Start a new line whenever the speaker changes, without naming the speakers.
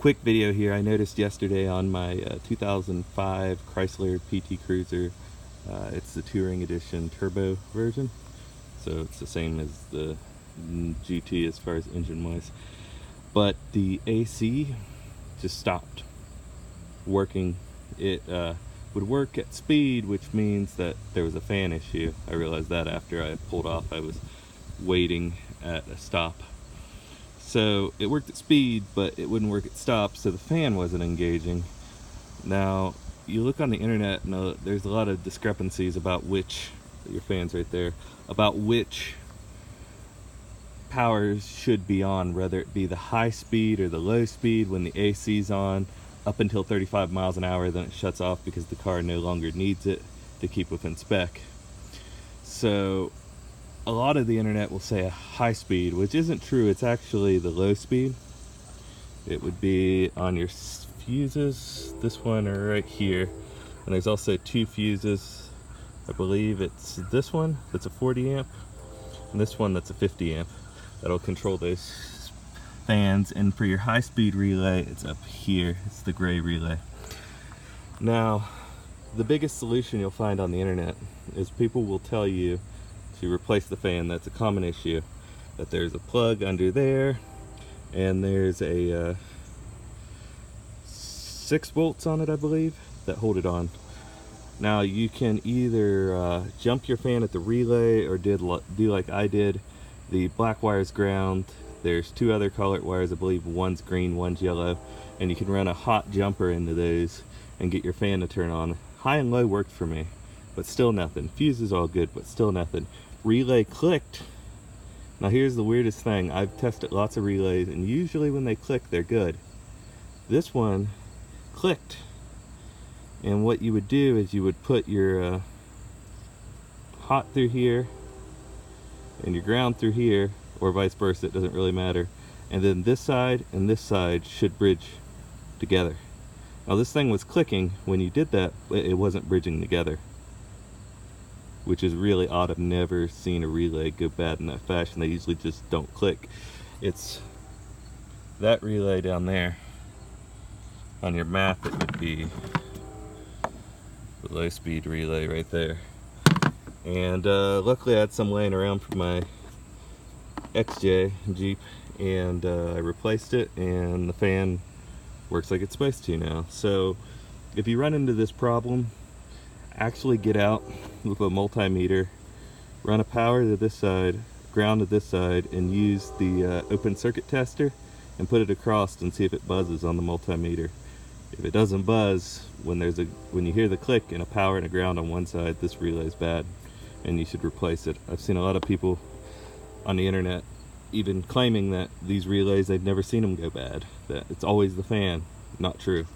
quick video here. I noticed yesterday on my 2005 Chrysler PT Cruiser, it's the Touring Edition Turbo version, so it's the same as the GT as far as engine wise, but the AC just stopped working. It would work at speed, which means that there was a fan issue. I realized that after I pulled off. I was waiting at a stop. So it worked at speed, but it wouldn't work at stop, so the fan wasn't engaging. Now, you look on the internet, and there's a lot of discrepancies about which, your fan's right there, about which powers should be on, whether it be the high speed or the low speed. When the AC's on, up until 35 miles an hour, then it shuts off because the car no longer needs it to keep within spec. So a lot of the internet will say a high speed, which isn't true. It's actually the low speed. It would be on your fuses, this one right here, and there's also two fuses. I believe it's this one that's a 40 amp and this one that's a 50 amp that'll control those fans. And for your high speed relay, it's up here. It's the gray relay. Now, the biggest solution you'll find on the internet is people will tell you to replace the fan. That's a common issue, that there's a plug under there and there's a 6 bolts on it, I believe, that hold it on. Now you can either jump your fan at the relay or do like I did. The black wire's ground, there's 2 other colored wires, I believe one's green, one's yellow, and you can run a hot jumper into those and get your fan to turn on. High and low worked for me, but still nothing. Fuse is all good, but still nothing. Relay clicked. Now here's the weirdest thing. I've tested lots of relays, and usually when they click, they're good. This one clicked, and what you would do is you would put your hot through here and your ground through here, or vice versa, it doesn't really matter, and then this side and this side should bridge together. Now this thing was clicking when you did that, but it wasn't bridging together, which is really odd. I've never seen a relay go bad in that fashion. They usually just don't click. It's that relay down there. On your map, it would be the low speed relay right there. And luckily I had some laying around from my XJ Jeep, and I replaced it, and the fan works like it's supposed to now. So if you run into this problem, actually get out with a multimeter, run a power to this side, ground to this side, and use the open circuit tester and put it across and see if it buzzes on the multimeter. If it doesn't buzz, when you hear the click and a power and a ground on one side, this relay is bad and you should replace it. I've seen a lot of people on the internet even claiming that these relays, they've never seen them go bad, that it's always the fan. Not true.